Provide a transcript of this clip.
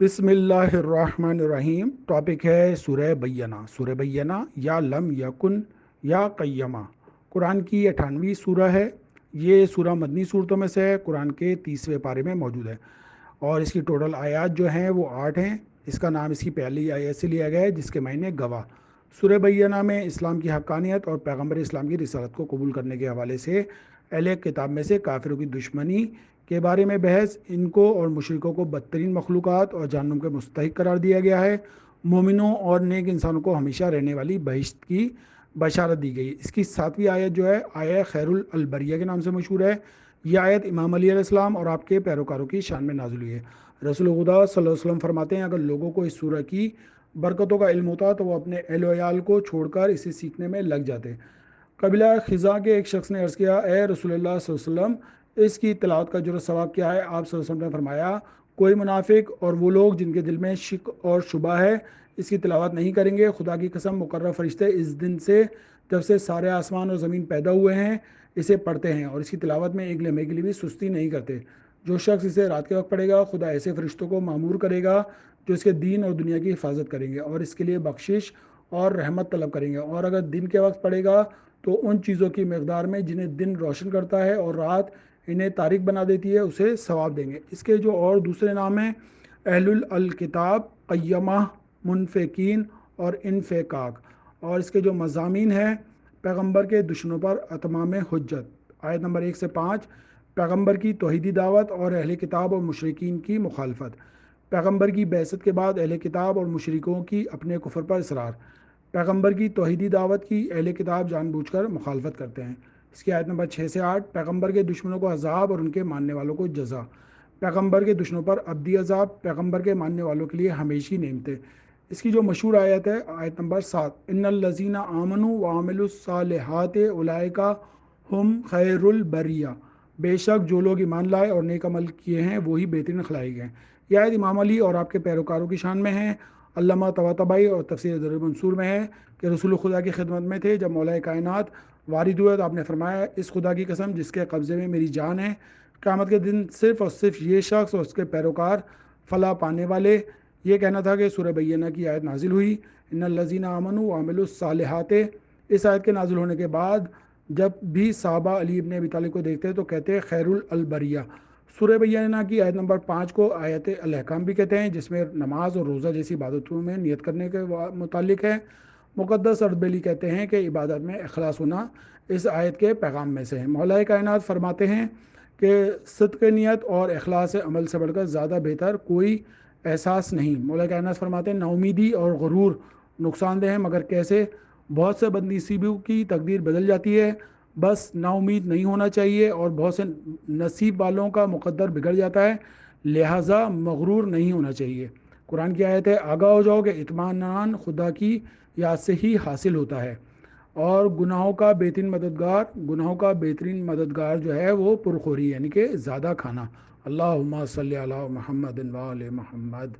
बिस्मिल्लाहिर्रहमानिर्रहीम। टॉपिक है सूरह बय्यना। सूरह बय्यना या लम यकुन या कय्यमा कुरान की 98वीं सूरह है। ये सूरह मदनी सूरतों में से है, कुरान के 30वें पारे में मौजूद है और इसकी टोटल आयात जो हैं वो 8 हैं। इसका नाम इसकी पहली आयत से लिया गया है जिसके मायने गवाह। सूरह बय्यना में इस्लाम की हक्कानियत और पैगम्बर इस्लाम की रिसालत को कबूल करने के हवाले से अहले किताब में से काफिरों की दुश्मनी के बारे में बहस, इनको और मुशरिकों को बदतरीन मखलूक़ात और जहन्नुम के मुस्तहिक करार दिया गया है। मोमिनों और नेक इंसानों को हमेशा रहने वाली बहिश्त की बशारत दी गई। इसकी 7वीं आयत जो है आयत खैरुल अलबरिया के नाम से मशहूर है। यह आयत इमाम अली अलैहिस्सलाम और आपके पैरोकारों की शान में नाज़िल हुई है। रसूल खुदा सल्लल्लाहु अलैहि वसल्लम फरमाते हैं, अगर लोगों को इस सूरह की बरकतों का इल्म होता तो वो अपने अहल व अयाल को छोड़कर इसे सीखने में लग जाते। कबीला खिज़ा के एक शख्स ने अर्ज़ किया, ए रसूलुल्लाह सल्लल्लाहु अलैहि वसल्लम, इसकी तिलावत का जुर्र सवाब क्या है? आप सल्लल्लाहु अलैहि वसल्लम ने फरमाया, कोई मुनाफिक और वो लोग जिनके दिल में शिक और शुबा है इसकी तिलावत नहीं करेंगे। खुदा की कसम, मुकर्रब फरिश्ते इस दिन से जब से सारे आसमान और ज़मीन पैदा हुए हैं इसे पढ़ते हैं और इसकी तिलावत में एक लम्हे के लिए भी सुस्ती नहीं करते। जो शख्स इसे रात के वक्त पढ़ेगा, खुदा ऐसे फरिश्तों को मामूर करेगा जो इसके दीन और दुनिया की हिफाजत करेंगे और इसके लिए बख्शिश और रहमत तलब करेंगे। और अगर दिन के वक्त पढ़ेगा तो उन चीज़ों की मकदार में जिन्हें दिन रोशन करता है और रात इन्हें तारीक बना देती है उसे सवाब देंगे। इसके जो और दूसरे नाम हैं, अहलुल अल किताब, क़य्यमा, मुनफ़िकीन और इनफ़िकाक। और इसके जो मज़ामीन हैं, पैगम्बर के दुश्मनों पर अतमाम हुज्जत, आयत नंबर 1 से 5, पैगम्बर की तौहीदी दावत और अहले किताब और मुशरिकीन की मुखालफत, पैगम्बर की बैसत के बाद अहले किताब और मुशरिकों की अपने कुफर पर इसरार, पैगम्बर की तौहीदी दावत की अहले किताब जानबूझकर मुखालफत करते हैं। इसकी आयत नंबर 6 से 8, पैगम्बर के दुश्मनों को अजाब और उनके मानने वालों को जजा, पैगम्बर के दुश्मनों पर अब्दी अजाब, पैगम्बर के मानने वालों के लिए हमेशी नेमतें। इसकी जो मशहूर आयत है आयत नंबर 7, इन्नल लज़ीना आमनु व आमिलुस्सालिहात उलाइका हुम खैरुल बरिया, बेशक जो लोग ईमान लाए और नेक अमल किए हैं वही बेहतरीन खलाए गए। यह आयत इमाम अली और आपके पैरोकारों की शान में है। अल्लामा तबातबाई और तफसीर दुर्र मंसूर में है कि रसूल खुदा की खिदमत में थे जब मौला कायनात वारिद हुए तो आपने फरमाया, इस खुदा की कसम जिसके कब्ज़े में मेरी जान है, क़यामत के दिन सिर्फ़ और सिर्फ ये शख्स और उसके पैरोकार फ़लाह पाने वाले। ये कहना था कि सूरह बय्यना की आयत नाजिल हुई, इन्नल लज़ीना आमनु व आमिलुस्सालिहात। इस आयत के नाजिल होने के बाद जब भी साहबा अली इब्न अबी तालिब को देखते तो कहते खैरुल अलबरिया। सूरह बय्यना की आयत नंबर 5 को आयत अल-अहकाम भी कहते हैं, जिसमें नमाज और रोज़ा जैसी इबादतों में नियत करने के मुतालिक है। मुक़द्दस अर्दबेली कहते हैं कि इबादत में इखलास होना इस आयत के पैगाम में से है। मौला कायनात फरमाते हैं कि सिद्क़ नियत और इखलास अमल से बढ़कर ज़्यादा बेहतर कोई एहसास नहीं। मौला कायनात फरमाते हैं, नाउमीदी और गुरूर नुकसानदेह है, मगर कैसे? बहुत से बदनसीबों की तकदीर बदल जाती है, बस नाउमीद नहीं होना चाहिए, और बहुत से नसीब वालों का मुकद्दर बिगड़ जाता है, लिहाजा मगरूर नहीं होना चाहिए। कुरान की आयत है, आगाह हो जाओ कि इत्मीनान खुदा की याद से ही हासिल होता है और गुनाहों का बेहतरीन मददगार जो है वो पुरखोरी यानी कि ज़्यादा खाना। अल्लाहुम्मा सल्ली अला मुहम्मद व आले मुहम्मद।